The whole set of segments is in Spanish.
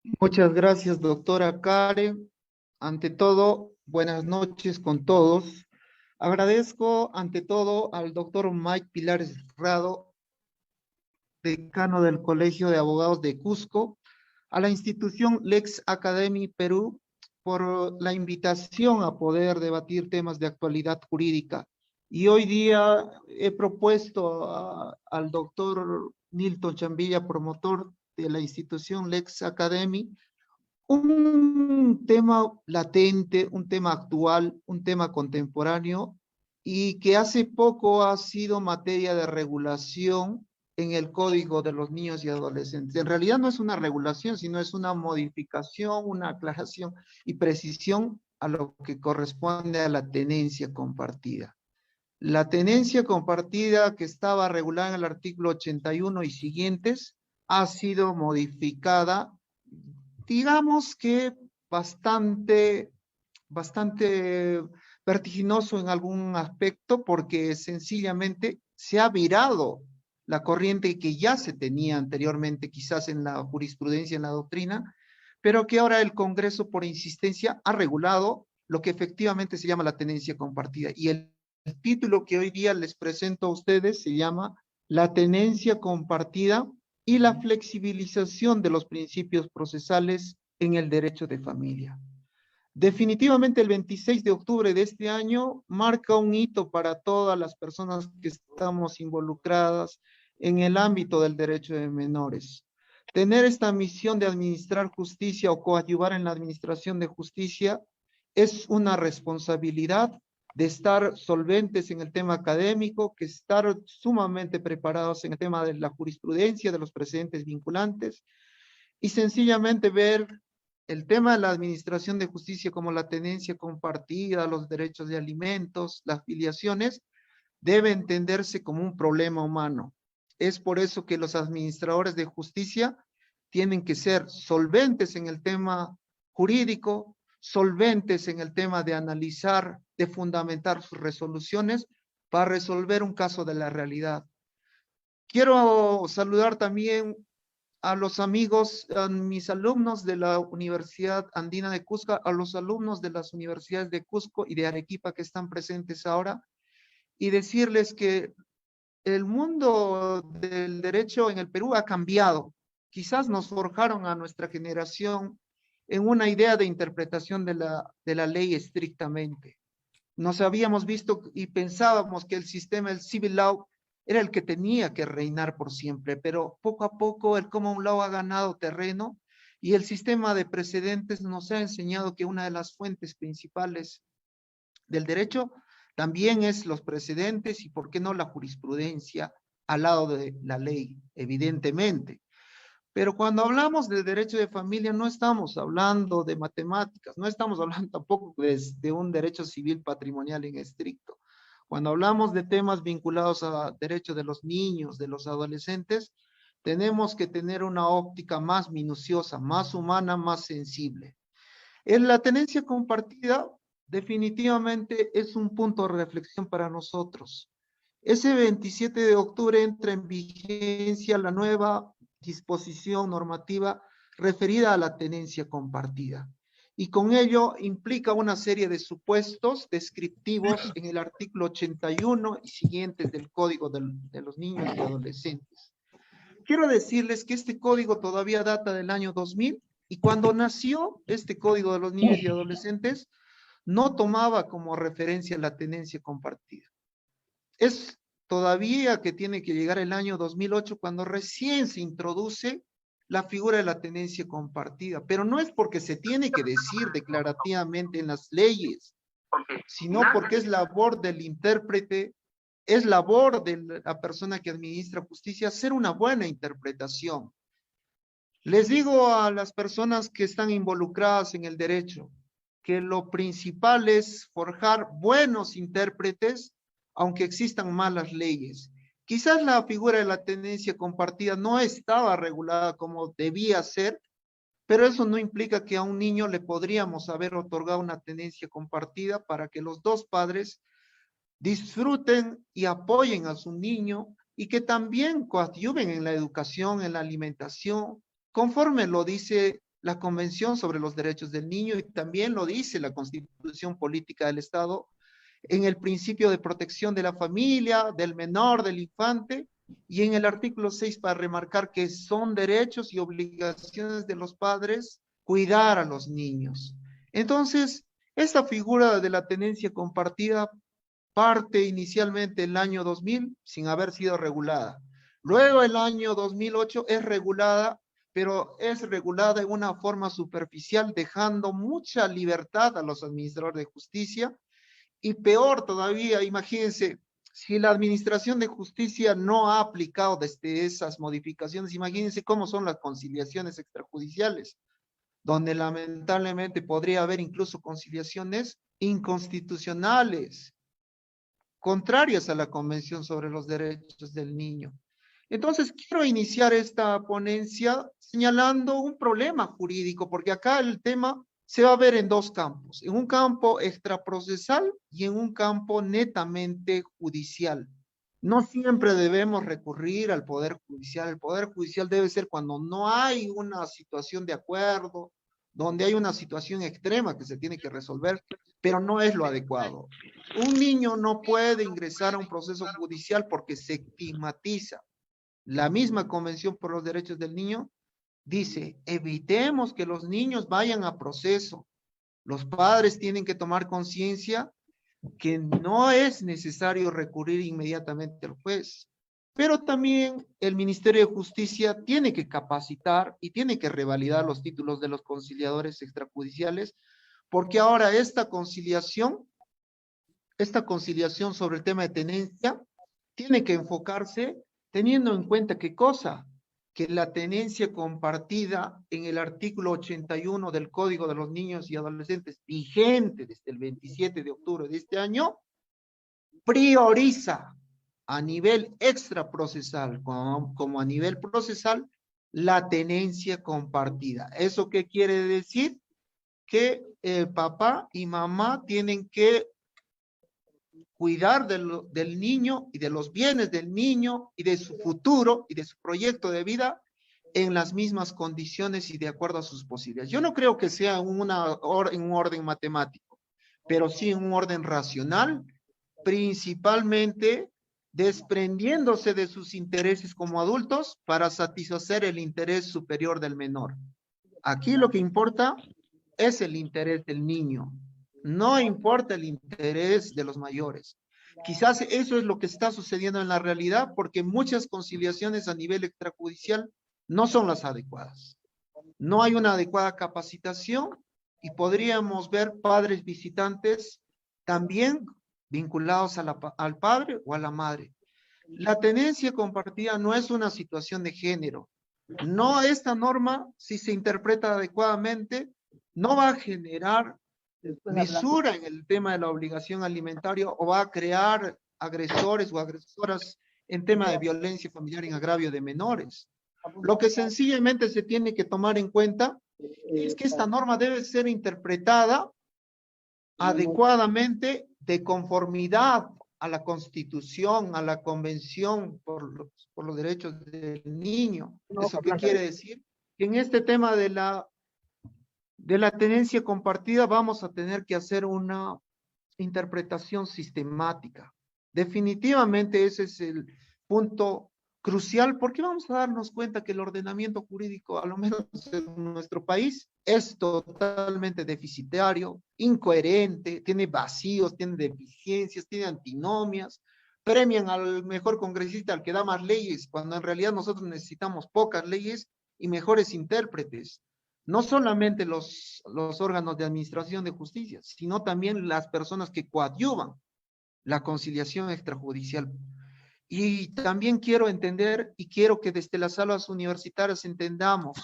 Muchas gracias, doctora Karen. Ante todo, buenas noches con todos. Agradezco ante todo al doctor Mike Pilares Rado, decano del Colegio de Abogados de Cusco, a la institución Lex Academy Perú por la invitación a poder debatir temas de actualidad jurídica. Y hoy día he propuesto al doctor Nilton Chambilla, promotor de la institución Lex Academy, un tema latente, un tema actual, un tema contemporáneo y que hace poco ha sido materia de regulación en el Código de los Niños y Adolescentes. En realidad no es una regulación, sino es una modificación, una aclaración y precisión a lo que corresponde a la tenencia compartida. La tenencia compartida que estaba regulada en el artículo 81 y siguientes ha sido modificada, digamos que bastante vertiginoso en algún aspecto, porque sencillamente se ha virado la corriente que ya se tenía anteriormente, quizás en la jurisprudencia, en la doctrina, pero que ahora el Congreso, por insistencia, ha regulado lo que efectivamente se llama la tenencia compartida. Y el título que hoy día les presento a ustedes se llama La tenencia compartida y la flexibilización de los principios procesales en el derecho de familia. Definitivamente el 26 de octubre de este año marca un hito para todas las personas que estamos involucradas en el ámbito del derecho de menores. Tener esta misión de administrar justicia o coadyuvar en la administración de justicia es una responsabilidad de estar solventes en el tema académico, que estar sumamente preparados en el tema de la jurisprudencia, de los precedentes vinculantes, y sencillamente ver el tema de la administración de justicia como la tenencia compartida, los derechos de alimentos, las filiaciones, debe entenderse como un problema humano. Es por eso que los administradores de justicia tienen que ser solventes en el tema jurídico, solventes en el tema de analizar, de fundamentar sus resoluciones para resolver un caso de la realidad. Quiero saludar también a los amigos, a mis alumnos de la Universidad Andina de Cusco, a los alumnos de las universidades de Cusco y de Arequipa que están presentes ahora, y decirles que el mundo del derecho en el Perú ha cambiado. Quizás nos forjaron a nuestra generación en una idea de interpretación de la ley estrictamente. Nos habíamos visto y pensábamos que el sistema, el civil law, era el que tenía que reinar por siempre, pero poco a poco el common law ha ganado terreno y el sistema de precedentes nos ha enseñado que una de las fuentes principales del derecho también es los precedentes y, ¿por qué no, la jurisprudencia al lado de la ley, evidentemente? Pero cuando hablamos de derecho de familia, no estamos hablando de matemáticas, no estamos hablando tampoco de un derecho civil patrimonial en estricto. Cuando hablamos de temas vinculados a derechos de los niños, de los adolescentes, tenemos que tener una óptica más minuciosa, más humana, más sensible. En la tenencia compartida, definitivamente es un punto de reflexión para nosotros. Ese 27 de octubre entra en vigencia la nueva disposición normativa referida a la tenencia compartida. Y con ello implica una serie de supuestos descriptivos en el artículo 81 y siguientes del Código de los Niños y Adolescentes. Quiero decirles que este código todavía data del año 2000 y cuando nació este Código de los Niños y Adolescentes no tomaba como referencia la tenencia compartida. Es todavía que tiene que llegar el año 2008 cuando recién se introduce la figura de la tenencia compartida, pero no es porque se tiene que decir declarativamente en las leyes, sino porque es labor del intérprete, es labor de la persona que administra justicia hacer una buena interpretación. Les digo a las personas que están involucradas en el derecho que lo principal es forjar buenos intérpretes, aunque existan malas leyes. Quizás la figura de la tenencia compartida no estaba regulada como debía ser, pero eso no implica que a un niño le podríamos haber otorgado una tenencia compartida para que los dos padres disfruten y apoyen a su niño y que también coadyuven en la educación, en la alimentación, conforme lo dice la Convención sobre los Derechos del Niño y también lo dice la Constitución Política del Estado en el principio de protección de la familia, del menor, del infante, y en el artículo 6 para remarcar que son derechos y obligaciones de los padres cuidar a los niños. Entonces, esta figura de la tenencia compartida parte inicialmente el año 2000 sin haber sido regulada. Luego el año 2008 es regulada, pero es regulada en una forma superficial, dejando mucha libertad a los administradores de justicia. Y peor todavía, imagínense, si la Administración de Justicia no ha aplicado desde esas modificaciones, imagínense cómo son las conciliaciones extrajudiciales, donde lamentablemente podría haber incluso conciliaciones inconstitucionales, contrarias a la Convención sobre los Derechos del Niño. Entonces, quiero iniciar esta ponencia señalando un problema jurídico, porque acá el tema se va a ver en dos campos, en un campo extraprocesal y en un campo netamente judicial. No siempre debemos recurrir al Poder Judicial. El Poder Judicial debe ser cuando no hay una situación de acuerdo, donde hay una situación extrema que se tiene que resolver, pero no es lo adecuado. Un niño no puede ingresar a un proceso judicial porque se estigmatiza. La misma Convención por los Derechos del Niño dice, evitemos que los niños vayan a proceso. Los padres tienen que tomar conciencia que no es necesario recurrir inmediatamente al juez, pero también el Ministerio de Justicia tiene que capacitar y tiene que revalidar los títulos de los conciliadores extrajudiciales, porque ahora esta conciliación sobre el tema de tenencia tiene que enfocarse teniendo en cuenta qué cosa, que la tenencia compartida en el artículo 81 del Código de los Niños y Adolescentes, vigente desde el 27 de octubre de este año, prioriza a nivel extraprocesal como a nivel procesal la tenencia compartida. ¿Eso qué quiere decir? Que papá y mamá tienen que cuidar del niño y de los bienes del niño y de su futuro y de su proyecto de vida en las mismas condiciones y de acuerdo a sus posibilidades. Yo no creo que sea en un orden matemático, pero sí en un orden racional, principalmente desprendiéndose de sus intereses como adultos para satisfacer el interés superior del menor. Aquí lo que importa es el interés del niño. No importa el interés de los mayores. Quizás eso es lo que está sucediendo en la realidad porque muchas conciliaciones a nivel extrajudicial no son las adecuadas. No hay una adecuada capacitación y podríamos ver padres visitantes también vinculados al padre o a la madre. La tenencia compartida no es una situación de género. No, esta norma, si se interpreta adecuadamente, no va a generar mesura en el tema de la obligación alimentaria o va a crear agresores o agresoras en tema de violencia familiar en agravio de menores. Lo que sencillamente se tiene que tomar en cuenta es que esta norma debe ser interpretada adecuadamente de conformidad a la Constitución, a la Convención por los Derechos del Niño. ¿Eso qué quiere decir? Que en este tema de la tenencia compartida vamos a tener que hacer una interpretación sistemática. Definitivamente ese es el punto crucial porque vamos a darnos cuenta que el ordenamiento jurídico, a lo menos en nuestro país, es totalmente deficitario, incoherente, tiene vacíos, tiene deficiencias, tiene antinomias, premian al mejor congresista, al que da más leyes, cuando en realidad nosotros necesitamos pocas leyes y mejores intérpretes. No solamente los órganos de administración de justicia, sino también las personas que coadyuvan la conciliación extrajudicial. Y también quiero entender y quiero que desde las salas universitarias entendamos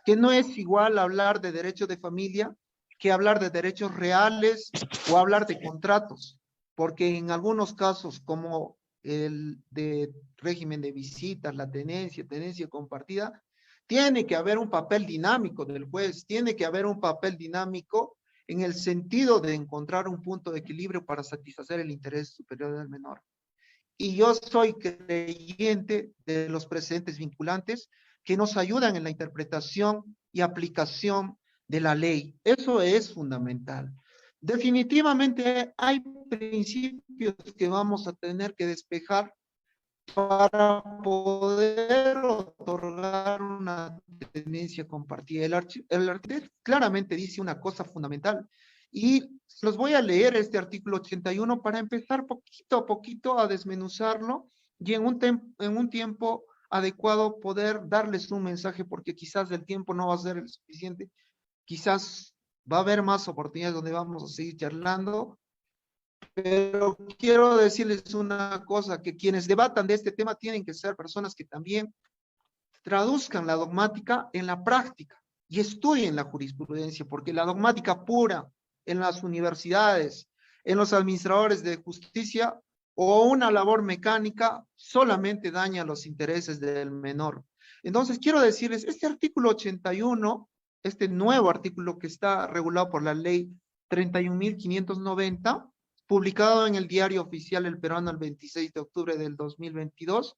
que no es igual hablar de derecho de familia que hablar de derechos reales o hablar de contratos, porque en algunos casos como el de régimen de visitas, la tenencia compartida, tiene que haber un papel dinámico del juez, tiene que haber un papel dinámico en el sentido de encontrar un punto de equilibrio para satisfacer el interés superior del menor. Y yo soy creyente de los precedentes vinculantes que nos ayudan en la interpretación y aplicación de la ley. Eso es fundamental. Definitivamente hay principios que vamos a tener que despejar para poder otorgar una tenencia compartida. El artículo claramente dice una cosa fundamental y los voy a leer este artículo 81 para empezar poquito a poquito a desmenuzarlo y en un tiempo adecuado poder darles un mensaje, porque quizás el tiempo no va a ser el suficiente, quizás va a haber más oportunidades donde vamos a seguir charlando, pero quiero decirles una cosa, que quienes debatan de este tema tienen que ser personas que también traduzcan la dogmática en la práctica y estudien la jurisprudencia, porque la dogmática pura en las universidades, en los administradores de justicia o una labor mecánica solamente daña los intereses del menor. Entonces, quiero decirles, este artículo 81, este nuevo artículo que está regulado por la ley 31.590, publicado en el Diario Oficial El Peruano el 26 de octubre del 2022,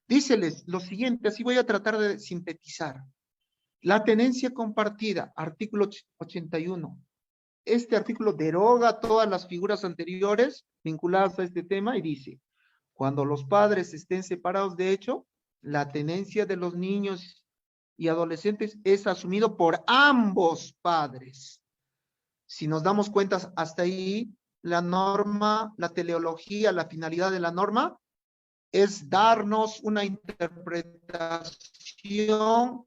díceles lo siguiente, así voy a tratar de sintetizar. La tenencia compartida, artículo 81. Este artículo deroga todas las figuras anteriores vinculadas a este tema y dice, cuando los padres estén separados de hecho, la tenencia de los niños y adolescentes es asumido por ambos padres. Si nos damos cuenta hasta ahí, la norma, la teleología, la finalidad de la norma es darnos una interpretación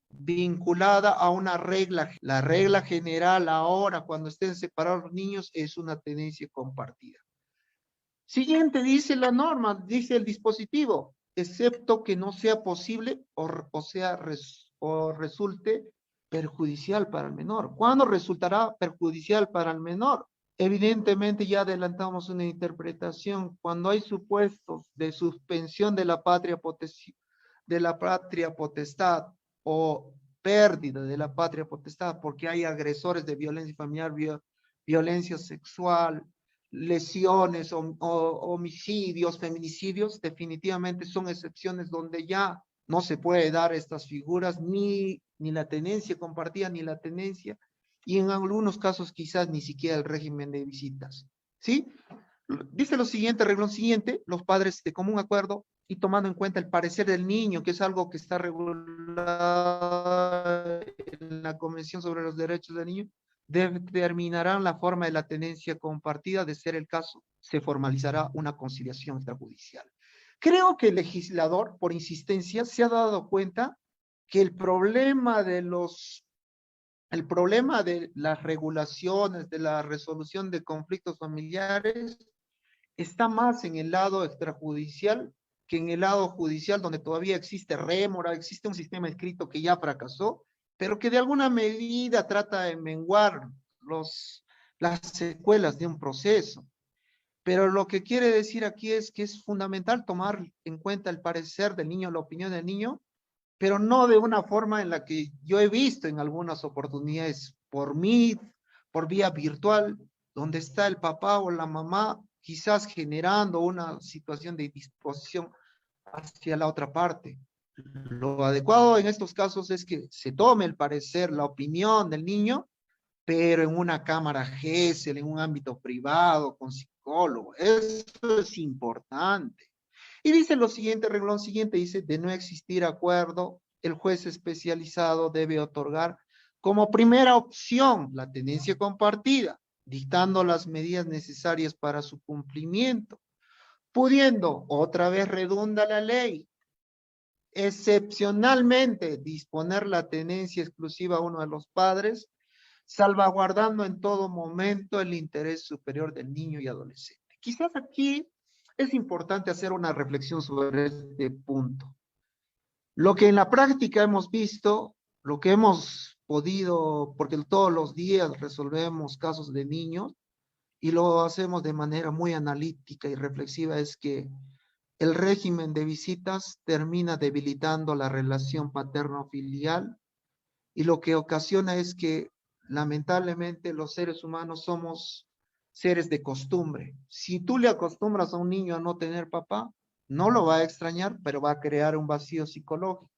vinculada a una regla. La regla general ahora, cuando estén separados los niños, es una tenencia compartida. Siguiente, dice la norma, dice el dispositivo, excepto que no sea posible o resulte perjudicial para el menor. ¿Cuándo resultará perjudicial para el menor? Evidentemente ya adelantamos una interpretación cuando hay supuestos de suspensión de la patria potestad o pérdida de la patria potestad porque hay agresores de violencia familiar, violencia sexual, lesiones, homicidios, feminicidios. Definitivamente son excepciones donde ya no se puede dar estas figuras, ni la tenencia compartida, ni la tenencia, y en algunos casos quizás ni siquiera el régimen de visitas. ¿Sí? Dice lo siguiente, reglón siguiente, los padres de común acuerdo y tomando en cuenta el parecer del niño, que es algo que está regulado en la Convención sobre los Derechos del Niño, determinarán la forma de la tenencia compartida. De ser el caso, se formalizará una conciliación extrajudicial. Creo que el legislador, por insistencia, se ha dado cuenta que el problema de las regulaciones, de la resolución de conflictos familiares, está más en el lado extrajudicial que en el lado judicial, donde todavía existe rémora, existe un sistema escrito que ya fracasó, pero que de alguna medida trata de menguar las secuelas de un proceso. Pero lo que quiere decir aquí es que es fundamental tomar en cuenta el parecer del niño, la opinión del niño, pero no de una forma en la que yo he visto en algunas oportunidades por Meet, por vía virtual, donde está el papá o la mamá quizás generando una situación de disposición hacia la otra parte. Lo adecuado en estos casos es que se tome el parecer, la opinión del niño, pero en una cámara GESEL, en un ámbito privado, con psicólogo. Eso es importante. Y dice lo siguiente, renglón siguiente, dice, de no existir acuerdo, el juez especializado debe otorgar como primera opción la tenencia compartida, dictando las medidas necesarias para su cumplimiento, pudiendo, otra vez redunda la ley, excepcionalmente disponer la tenencia exclusiva a uno de los padres, salvaguardando en todo momento el interés superior del niño y adolescente. Quizás aquí es importante hacer una reflexión sobre este punto. Lo que en la práctica hemos visto, lo que hemos podido, porque todos los días resolvemos casos de niños y lo hacemos de manera muy analítica y reflexiva, es que el régimen de visitas termina debilitando la relación paterno-filial y lo que ocasiona es que lamentablemente los seres humanos somos seres de costumbre. Si tú le acostumbras a un niño a no tener papá, no lo va a extrañar, pero va a crear un vacío psicológico.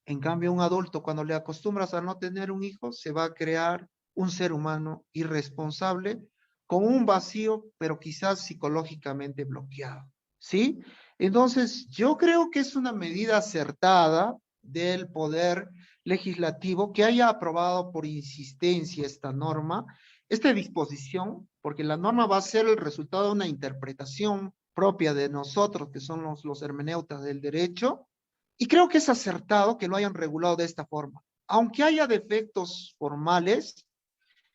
En cambio, un adulto, cuando le acostumbras a no tener un hijo, se va a crear un ser humano irresponsable, con un vacío, pero quizás psicológicamente bloqueado, ¿sí? Entonces, yo creo que es una medida acertada del poder legislativo que haya aprobado por insistencia esta norma, esta disposición, porque la norma va a ser el resultado de una interpretación propia de nosotros, que son los hermeneutas del derecho, y creo que es acertado que lo hayan regulado de esta forma. Aunque haya defectos formales,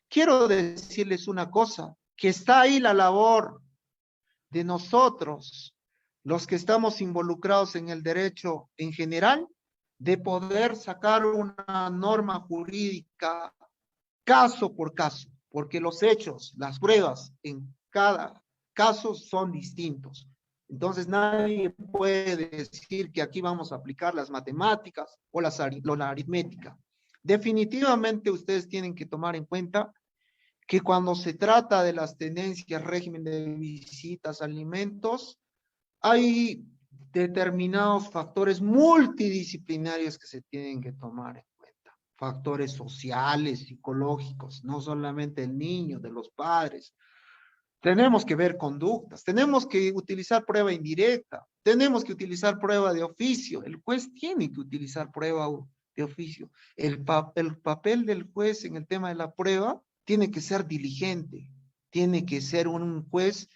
quiero decirles una cosa, que está ahí la labor de nosotros, los que estamos involucrados en el derecho en general, de poder sacar una norma jurídica caso por caso, porque los hechos, las pruebas en cada caso son distintos. Entonces nadie puede decir que aquí vamos a aplicar las matemáticas o la aritmética. Definitivamente ustedes tienen que tomar en cuenta que cuando se trata de las tenencias, régimen de visitas, alimentos, hay determinados factores multidisciplinarios que se tienen que tomar en cuenta. Factores sociales, psicológicos, no solamente el niño, de los padres. Tenemos que ver conductas, tenemos que utilizar prueba indirecta, tenemos que utilizar prueba de oficio. El juez tiene que utilizar prueba de oficio. El papel del juez en el tema de la prueba tiene que ser diligente, tiene que ser un juez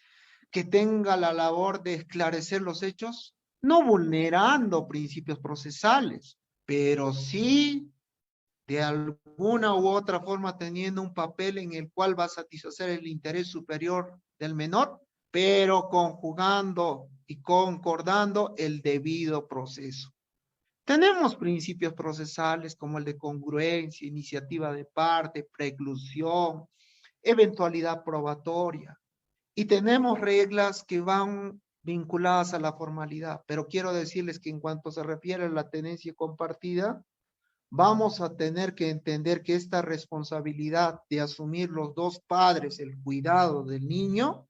que tenga la labor de esclarecer los hechos, no vulnerando principios procesales, pero sí de alguna u otra forma teniendo un papel en el cual va a satisfacer el interés superior del menor, pero conjugando y concordando el debido proceso. Tenemos principios procesales como el de congruencia, iniciativa de parte, preclusión, eventualidad probatoria. Y tenemos reglas que van vinculadas a la formalidad, pero quiero decirles que en cuanto se refiere a la tenencia compartida, vamos a tener que entender que esta responsabilidad de asumir los dos padres el cuidado del niño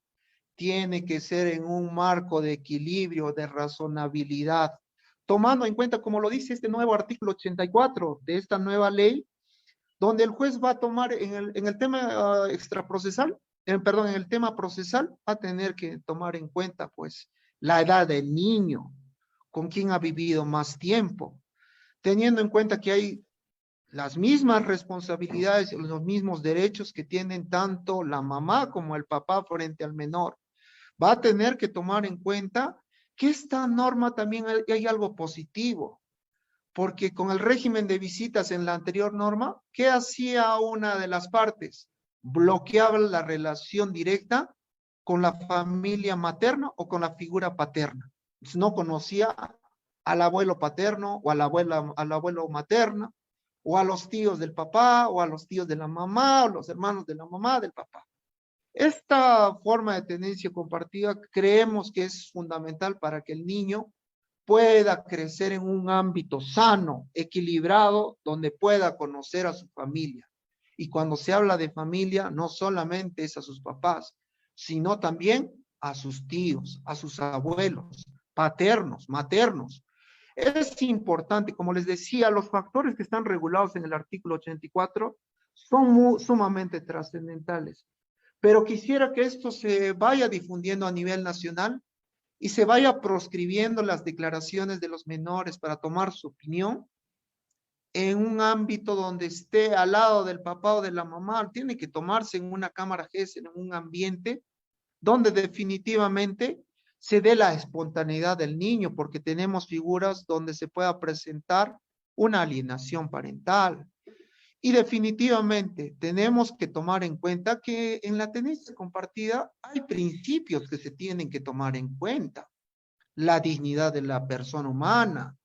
tiene que ser en un marco de equilibrio, de razonabilidad, tomando en cuenta, como lo dice este nuevo artículo 84 de esta nueva ley, donde el juez va a tomar en el tema extraprocesal, perdón, en el tema procesal, va a tener que tomar en cuenta, pues, la edad del niño, con quién ha vivido más tiempo, teniendo en cuenta que hay las mismas responsabilidades, los mismos derechos que tienen tanto la mamá como el papá frente al menor. Va a tener que tomar en cuenta que esta norma también hay algo positivo, porque con el régimen de visitas en la anterior norma, ¿qué hacía una de las partes? Bloqueaba la relación directa con la familia materna o con la figura paterna. No conocía al abuelo paterno o a la abuela, al abuelo materna, o a los tíos del papá, o a los tíos de la mamá, o los hermanos de la mamá del papá. Esta forma de tenencia compartida creemos que es fundamental para que el niño pueda crecer en un ámbito sano, equilibrado, donde pueda conocer a su familia. Y cuando se habla de familia, no solamente es a sus papás, sino también a sus tíos, a sus abuelos, paternos, maternos. Es importante, como les decía, los factores que están regulados en el artículo 84 son sumamente trascendentales. Pero quisiera que esto se vaya difundiendo a nivel nacional y se vaya proscribiendo las declaraciones de los menores para tomar su opinión en un ámbito donde esté al lado del papá o de la mamá. Tiene que tomarse en una cámara GES, en un ambiente donde definitivamente se dé la espontaneidad del niño, porque tenemos figuras donde se pueda presentar una alienación parental. Y definitivamente tenemos que tomar en cuenta que en la tenencia compartida hay principios que se tienen que tomar en cuenta. La dignidad de la persona humana.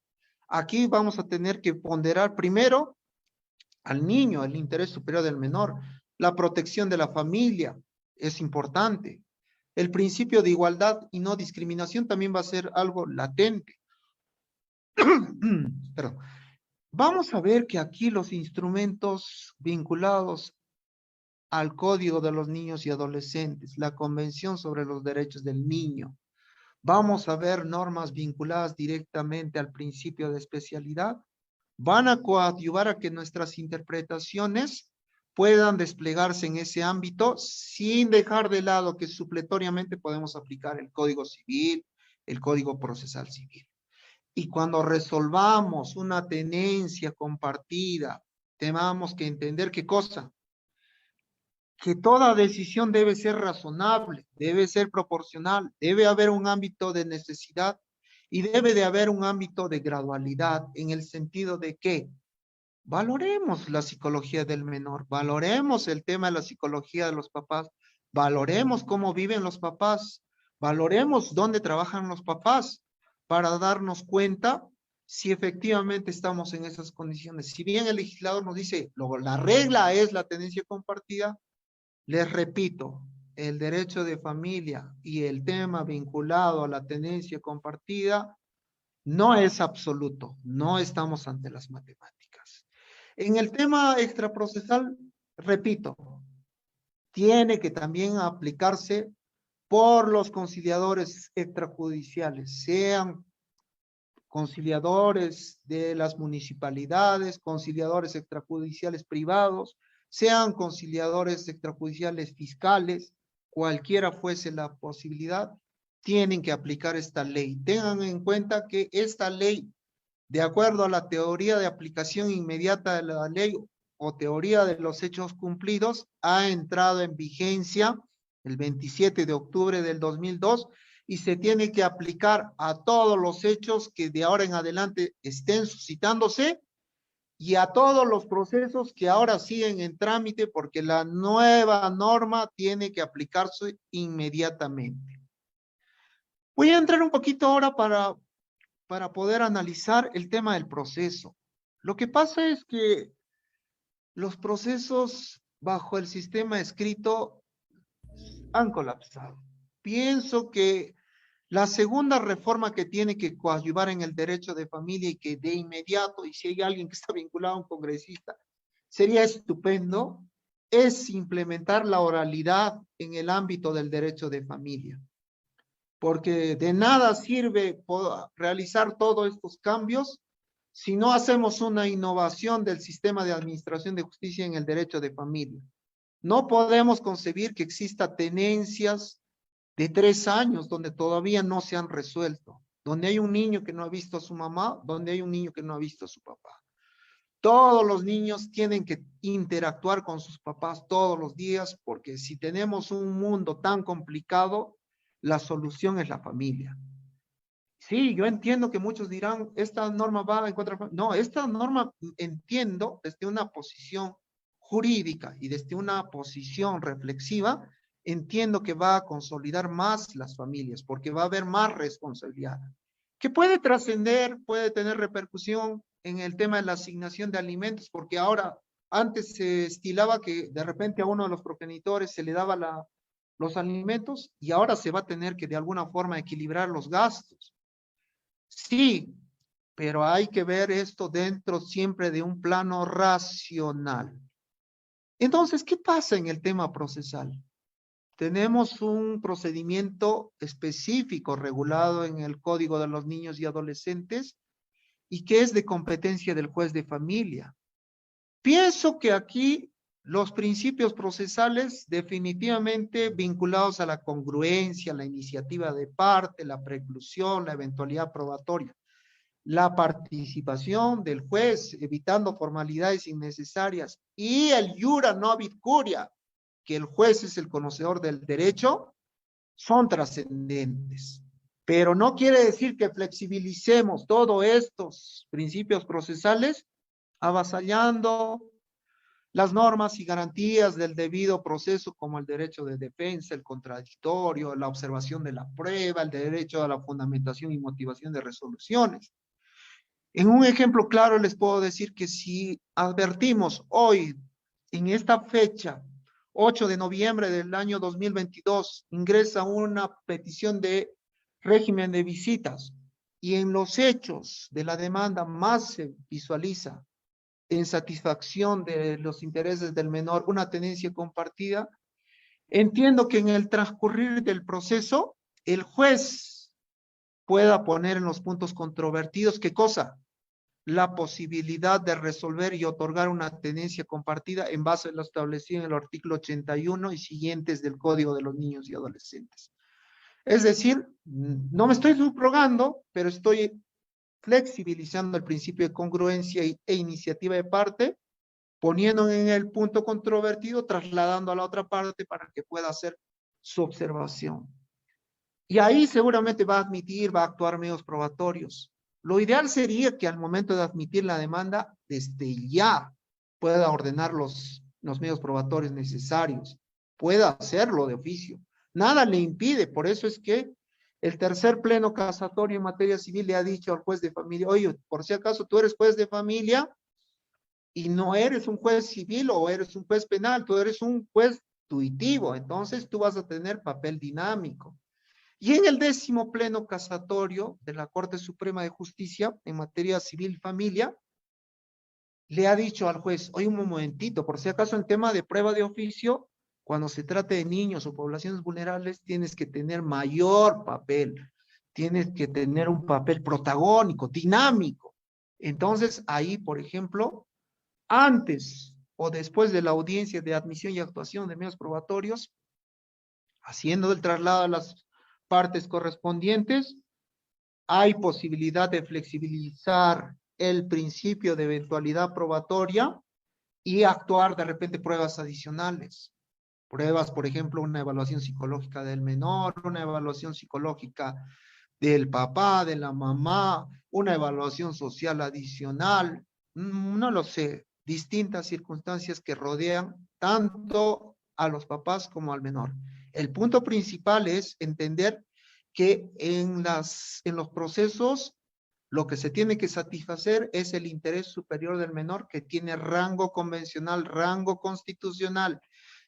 Aquí vamos a tener que ponderar primero al niño, el interés superior del menor. La protección de la familia es importante. El principio de igualdad y no discriminación también va a ser algo latente. Perdón. Vamos a ver que aquí los instrumentos vinculados al Código de los Niños y Adolescentes, la Convención sobre los Derechos del Niño, vamos a ver normas vinculadas directamente al principio de especialidad, van a coadyuvar a que nuestras interpretaciones puedan desplegarse en ese ámbito sin dejar de lado que supletoriamente podemos aplicar el Código Civil, el Código Procesal Civil. Y cuando resolvamos una tenencia compartida, tenemos que entender qué cosa, que toda decisión debe ser razonable, debe ser proporcional, debe haber un ámbito de necesidad y debe de haber un ámbito de gradualidad en el sentido de que valoremos la psicología del menor, valoremos el tema de la psicología de los papás, valoremos cómo viven los papás, valoremos dónde trabajan los papás para darnos cuenta si efectivamente estamos en esas condiciones. Si bien el legislador nos dice, la regla es la tenencia compartida, les repito, el derecho de familia y el tema vinculado a la tenencia compartida no es absoluto, no estamos ante las matemáticas. En el tema extraprocesal, repito, tiene que también aplicarse por los conciliadores extrajudiciales, sean conciliadores de las municipalidades, conciliadores extrajudiciales privados, sean conciliadores extrajudiciales fiscales, cualquiera fuese la posibilidad, tienen que aplicar esta ley. Tengan en cuenta que esta ley, de acuerdo a la teoría de aplicación inmediata de la ley o teoría de los hechos cumplidos, ha entrado en vigencia el 27 de octubre del 2002 y se tiene que aplicar a todos los hechos que de ahora en adelante estén suscitándose y a todos los procesos que ahora siguen en trámite porque la nueva norma tiene que aplicarse inmediatamente. Voy a entrar un poquito ahora para poder analizar el tema del proceso. Lo que pasa es que los procesos bajo el sistema escrito han colapsado. Pienso que la segunda reforma que tiene que coadyuvar en el derecho de familia y que de inmediato, y si hay alguien que está vinculado a un congresista, sería estupendo, es implementar la oralidad en el ámbito del derecho de familia. Porque de nada sirve realizar todos estos cambios si no hacemos una innovación del sistema de administración de justicia en el derecho de familia. No podemos concebir que exista tenencias de 3 años donde todavía no se han resuelto, donde hay un niño que no ha visto a su mamá, donde hay un niño que no ha visto a su papá. Todos los niños tienen que interactuar con sus papás todos los días, porque si tenemos un mundo tan complicado, la solución es la familia. Sí, yo entiendo que muchos dirán, esta norma va en contra. No, esta norma entiendo desde una posición jurídica y desde una posición reflexiva, entiendo que va a consolidar más las familias, porque va a haber más responsabilidad, que puede trascender, puede tener repercusión en el tema de la asignación de alimentos, porque ahora, antes se estilaba que de repente a uno de los progenitores se le daba los alimentos y ahora se va a tener que de alguna forma equilibrar los gastos. Sí, pero hay que ver esto dentro siempre de un plano racional. Entonces, ¿qué pasa en el tema procesal? Tenemos un procedimiento específico regulado en el Código de los Niños y Adolescentes y que es de competencia del juez de familia. Pienso que aquí los principios procesales definitivamente vinculados a la congruencia, la iniciativa de parte, la preclusión, la eventualidad probatoria, la participación del juez, evitando formalidades innecesarias, y el iura novit curia, que el juez es el conocedor del derecho, son trascendentes. Pero no quiere decir que flexibilicemos todos estos principios procesales avasallando las normas y garantías del debido proceso, como el derecho de defensa, el contradictorio, la observación de la prueba, el derecho a la fundamentación y motivación de resoluciones. En un ejemplo claro les puedo decir que si advertimos hoy, en esta fecha, 8 de noviembre del año 2022, ingresa una petición de régimen de visitas y en los hechos de la demanda más se visualiza en satisfacción de los intereses del menor una tenencia compartida, entiendo que en el transcurrir del proceso el juez pueda poner en los puntos controvertidos, ¿qué cosa? la posibilidad de resolver y otorgar una tenencia compartida en base a lo establecido en el artículo 81 y siguientes del Código de los Niños y Adolescentes. Es decir, no me estoy subrogando, pero estoy flexibilizando el principio de congruencia e iniciativa de parte, poniendo en el punto controvertido, trasladando a la otra parte para que pueda hacer su observación. Y ahí seguramente va a admitir, va a actuar medios probatorios. Lo ideal sería que al momento de admitir la demanda, desde ya pueda ordenar los medios probatorios necesarios, pueda hacerlo de oficio. Nada le impide, por eso es que el tercer pleno casatorio en materia civil le ha dicho al juez de familia, oye, por si acaso tú eres juez de familia y no eres un juez civil o eres un juez penal, tú eres un juez tuitivo, entonces tú vas a tener papel dinámico. Y en el 10º pleno casatorio de la Corte Suprema de Justicia en materia civil y familia, le ha dicho al juez, oye, un momentito, por si acaso en tema de prueba de oficio, cuando se trate de niños o poblaciones vulnerables, tienes que tener mayor papel, tienes que tener un papel protagónico, dinámico. Entonces, ahí, por ejemplo, antes o después de la audiencia de admisión y actuación de medios probatorios, haciendo el traslado a las partes correspondientes, hay posibilidad de flexibilizar el principio de eventualidad probatoria y actuar de repente pruebas adicionales. Pruebas, por ejemplo, una evaluación psicológica del menor, una evaluación psicológica del papá, de la mamá, una evaluación social adicional, no lo sé, distintas circunstancias que rodean tanto a los papás como al menor. El punto principal es entender que en los procesos lo que se tiene que satisfacer es el interés superior del menor que tiene rango convencional, rango constitucional,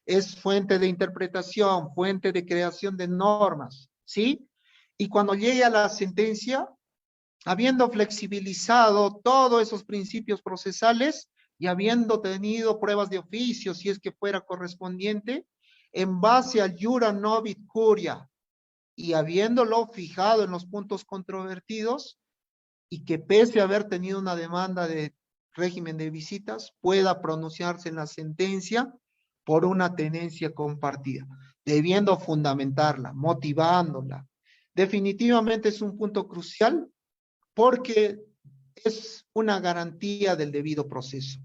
es fuente de interpretación, fuente de creación de normas, ¿sí? Y cuando llegue a la sentencia, habiendo flexibilizado todos esos principios procesales y habiendo tenido pruebas de oficio, si es que fuera correspondiente, en base al iura novit curia, y habiéndolo fijado en los puntos controvertidos, y que pese a haber tenido una demanda de régimen de visitas, pueda pronunciarse en la sentencia por una tenencia compartida, debiendo fundamentarla, motivándola. Definitivamente es un punto crucial porque es una garantía del debido proceso.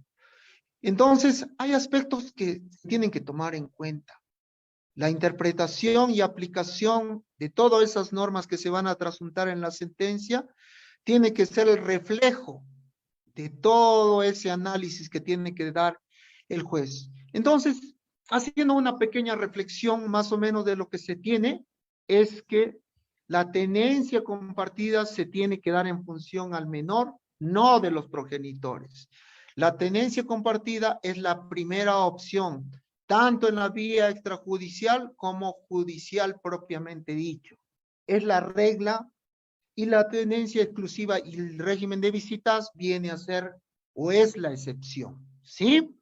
Entonces, hay aspectos que se tienen que tomar en cuenta. La interpretación y aplicación de todas esas normas que se van a trasuntar en la sentencia tiene que ser el reflejo de todo ese análisis que tiene que dar el juez. Entonces, haciendo una pequeña reflexión más o menos de lo que se tiene, es que la tenencia compartida se tiene que dar en función al menor, no de los progenitores. La tenencia compartida es la primera opción, tanto en la vía extrajudicial como judicial propiamente dicho. Es la regla y la tenencia exclusiva y el régimen de visitas viene a ser o es la excepción, ¿sí?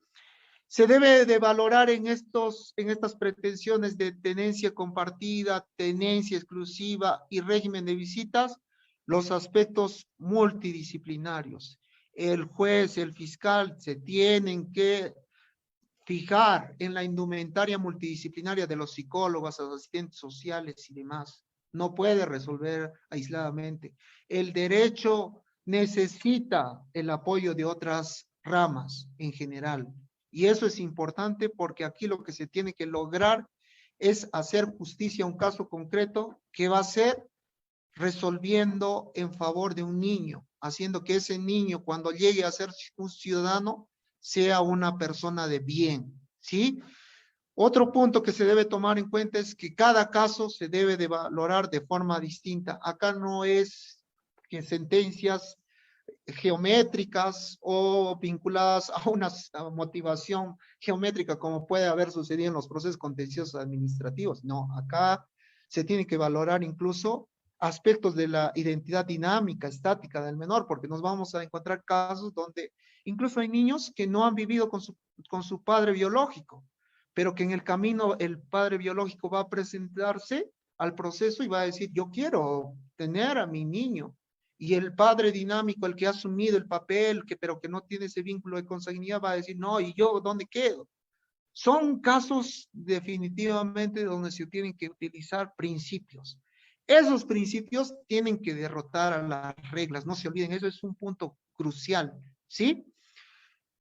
Se debe de valorar en estas pretensiones de tenencia compartida, tenencia exclusiva y régimen de visitas, los aspectos multidisciplinarios. El juez, el fiscal se tienen que fijar en la indumentaria multidisciplinaria de los psicólogos, asistentes sociales y demás. No puede resolver aisladamente. El derecho necesita el apoyo de otras ramas en general. Y eso es importante porque aquí lo que se tiene que lograr es hacer justicia a un caso concreto que va a ser resolviendo en favor de un niño, haciendo que ese niño cuando llegue a ser un ciudadano sea una persona de bien, ¿sí? Otro punto que se debe tomar en cuenta es que cada caso se debe de valorar de forma distinta. Acá no es que sentencias geométricas o vinculadas a una motivación geométrica como puede haber sucedido en los procesos contenciosos administrativos. No, acá se tiene que valorar incluso aspectos de la identidad dinámica, estática del menor, porque nos vamos a encontrar casos donde incluso hay niños que no han vivido con su padre biológico, pero que en el camino el padre biológico va a presentarse al proceso y va a decir, yo quiero tener a mi niño. Y el padre dinámico, el que ha asumido el papel, pero que no tiene ese vínculo de consanguinidad, va a decir, no, ¿y yo dónde quedo? Son casos definitivamente donde se tienen que utilizar principios. Esos principios tienen que derrotar a las reglas, no se olviden, eso es un punto crucial, ¿sí?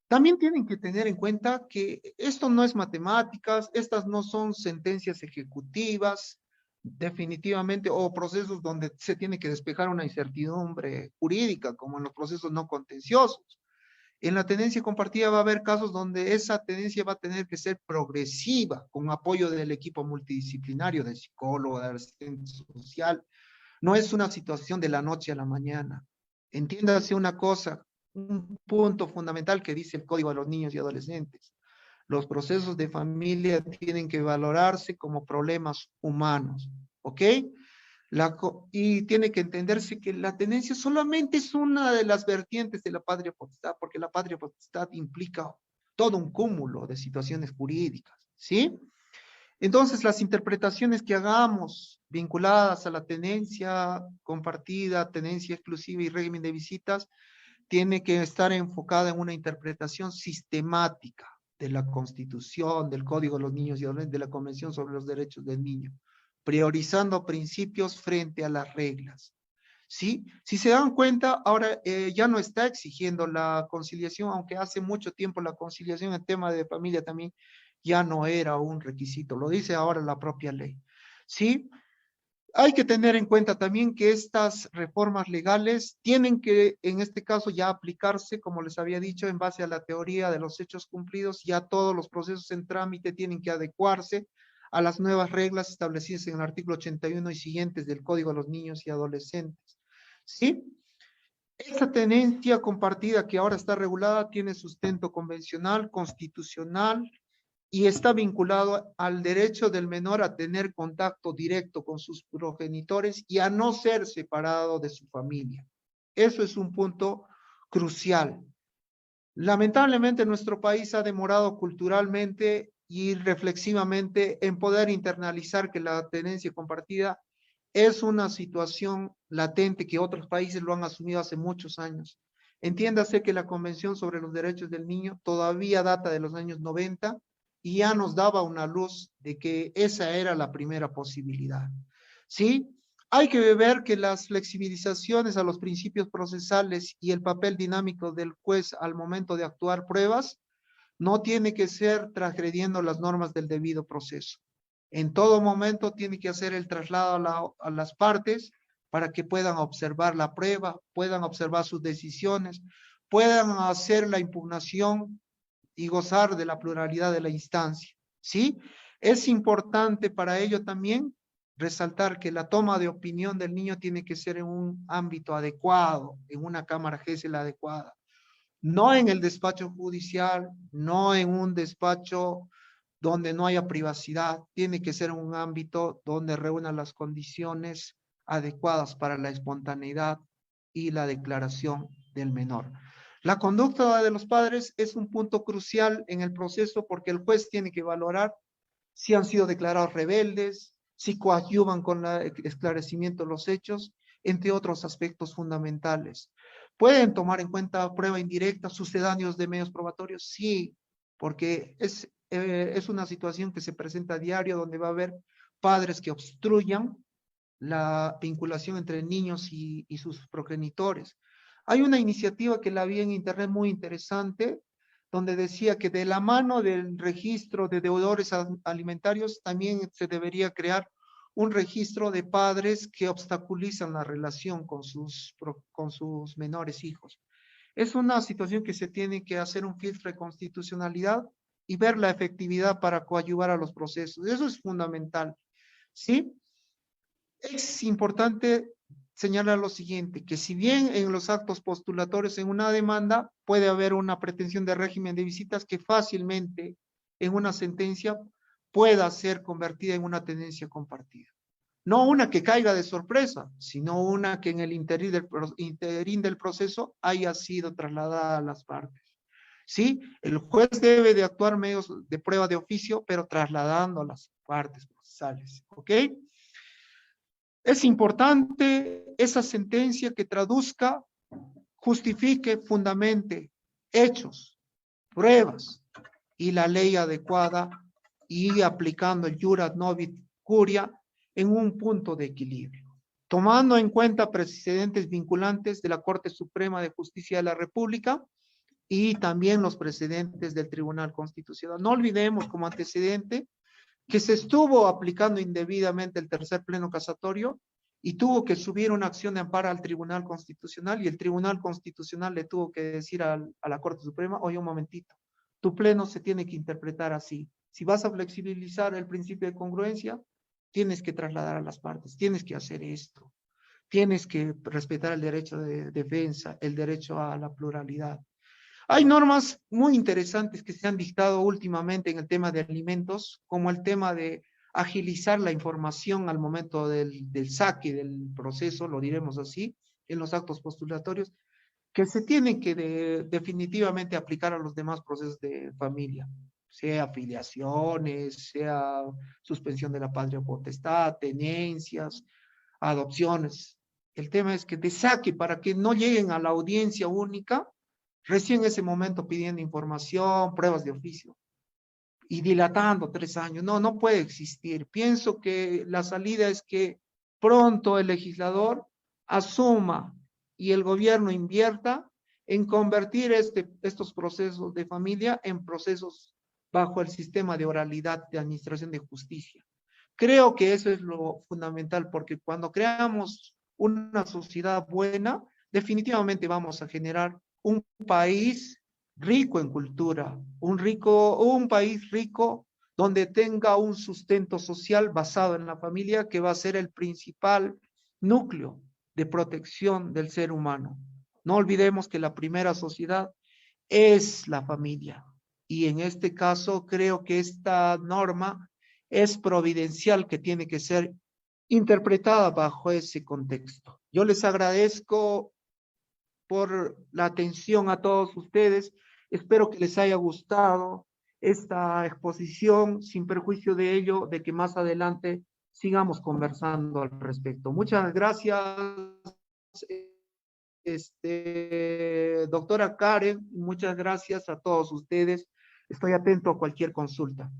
También tienen que tener en cuenta que esto no es matemáticas, estas no son sentencias ejecutivas, definitivamente, o procesos donde se tiene que despejar una incertidumbre jurídica, como en los procesos no contenciosos. En la tenencia compartida va a haber casos donde esa tenencia va a tener que ser progresiva, con apoyo del equipo multidisciplinario, del psicólogo, del asistente social. No es una situación de la noche a la mañana. Entiéndase una cosa, un punto fundamental que dice el Código de los Niños y Adolescentes. Los procesos de familia tienen que valorarse como problemas humanos, ¿ok? Y tiene que entenderse que la tenencia solamente es una de las vertientes de la patria potestad, porque la patria potestad implica todo un cúmulo de situaciones jurídicas, ¿sí? Entonces, las interpretaciones que hagamos vinculadas a la tenencia compartida, tenencia exclusiva y régimen de visitas, tiene que estar enfocada en una interpretación sistemática de la Constitución, del Código de los Niños y Adolescentes, de la Convención sobre los Derechos del Niño, priorizando principios frente a las reglas. ¿Sí? Si se dan cuenta, ahora ya no está exigiendo la conciliación, aunque hace mucho tiempo la conciliación en tema de familia también ya no era un requisito, lo dice ahora la propia ley. ¿Sí? Hay que tener en cuenta también que estas reformas legales tienen que, en este caso, ya aplicarse, como les había dicho, en base a la teoría de los hechos cumplidos, ya todos los procesos en trámite tienen que adecuarse a las nuevas reglas establecidas en el artículo 81 y siguientes del Código de los Niños y Adolescentes. ¿Sí? Esta tenencia compartida que ahora está regulada tiene sustento convencional, constitucional, y está vinculado al derecho del menor a tener contacto directo con sus progenitores y a no ser separado de su familia. Eso es un punto crucial. Lamentablemente nuestro país ha demorado culturalmente y reflexivamente en poder internalizar que la tenencia compartida es una situación latente que otros países lo han asumido hace muchos años. Entiéndase que la Convención sobre los Derechos del Niño todavía data de los años 90 y ya nos daba una luz de que esa era la primera posibilidad. ¿Sí? Hay que ver que las flexibilizaciones a los principios procesales y el papel dinámico del juez al momento de actuar pruebas no tiene que ser transgrediendo las normas del debido proceso. En todo momento tiene que hacer el traslado a las partes para que puedan observar la prueba, puedan observar sus decisiones, puedan hacer la impugnación y gozar de la pluralidad de la instancia. ¿Sí? Es importante para ello también resaltar que la toma de opinión del niño tiene que ser en un ámbito adecuado, en una cámara GESEL adecuada, no en el despacho judicial, no en un despacho donde no haya privacidad, tiene que ser un ámbito donde reúna las condiciones adecuadas para la espontaneidad y la declaración del menor. La conducta de los padres es un punto crucial en el proceso porque el juez tiene que valorar si han sido declarados rebeldes, si coadyuvan con el esclarecimiento de los hechos, entre otros aspectos fundamentales. ¿Pueden tomar en cuenta prueba indirecta, sucedáneos de medios probatorios? Sí, porque es una situación que se presenta a diario donde va a haber padres que obstruyan la vinculación entre niños y sus progenitores. Hay una iniciativa que la vi en internet muy interesante, donde decía que de la mano del registro de deudores alimentarios también se debería crear un registro de padres que obstaculizan la relación con sus menores hijos. Es una situación que se tiene que hacer un filtro de constitucionalidad y ver la efectividad para coadyuvar a los procesos. Eso es fundamental, ¿sí? Es importante señalar lo siguiente, que si bien en los actos postulatorios en una demanda puede haber una pretensión de régimen de visitas que fácilmente en una sentencia pueda ser convertida en una tenencia compartida. No una que caiga de sorpresa, sino una que en el interín del proceso haya sido trasladada a las partes. ¿Sí? El juez debe de actuar medios de prueba de oficio, pero trasladando a las partes procesales. ¿Ok? Es importante esa sentencia que traduzca, justifique, fundamente hechos, pruebas y la ley adecuada y aplicando el Iurat Novit Curia en un punto de equilibrio, tomando en cuenta precedentes vinculantes de la Corte Suprema de Justicia de la República y también los precedentes del Tribunal Constitucional. No olvidemos como antecedente que se estuvo aplicando indebidamente el tercer pleno casatorio y tuvo que subir una acción de amparo al Tribunal Constitucional y el Tribunal Constitucional le tuvo que decir a la Corte Suprema, oye, un momentito, tu pleno se tiene que interpretar así. Si vas a flexibilizar el principio de congruencia, tienes que trasladar a las partes, tienes que hacer esto, tienes que respetar el derecho de defensa, el derecho a la pluralidad. Hay normas muy interesantes que se han dictado últimamente en el tema de alimentos, como el tema de agilizar la información al momento del saque del proceso, lo diremos así, en los actos postulatorios, que se tienen que definitivamente aplicar a los demás procesos de familia, sea afiliaciones, sea suspensión de la patria potestad, tenencias, adopciones. El tema es que de saque para que no lleguen a la audiencia única recién en ese momento pidiendo información, pruebas de oficio y dilatando 3 años. No, no puede existir. Pienso que la salida es que pronto el legislador asuma y el gobierno invierta en convertir estos procesos de familia en procesos bajo el sistema de oralidad de administración de justicia. Creo que eso es lo fundamental, porque cuando creamos una sociedad buena, definitivamente vamos a generar un país rico en cultura, un país rico donde tenga un sustento social basado en la familia, que va a ser el principal núcleo de protección del ser humano. No olvidemos que la primera sociedad es la familia. Y en este caso creo que esta norma es providencial, que tiene que ser interpretada bajo ese contexto. Yo les agradezco por la atención a todos ustedes. Espero que les haya gustado esta exposición, sin perjuicio de ello, de que más adelante sigamos conversando al respecto. Muchas gracias, doctora Karen, muchas gracias a todos ustedes. Estoy atento a cualquier consulta.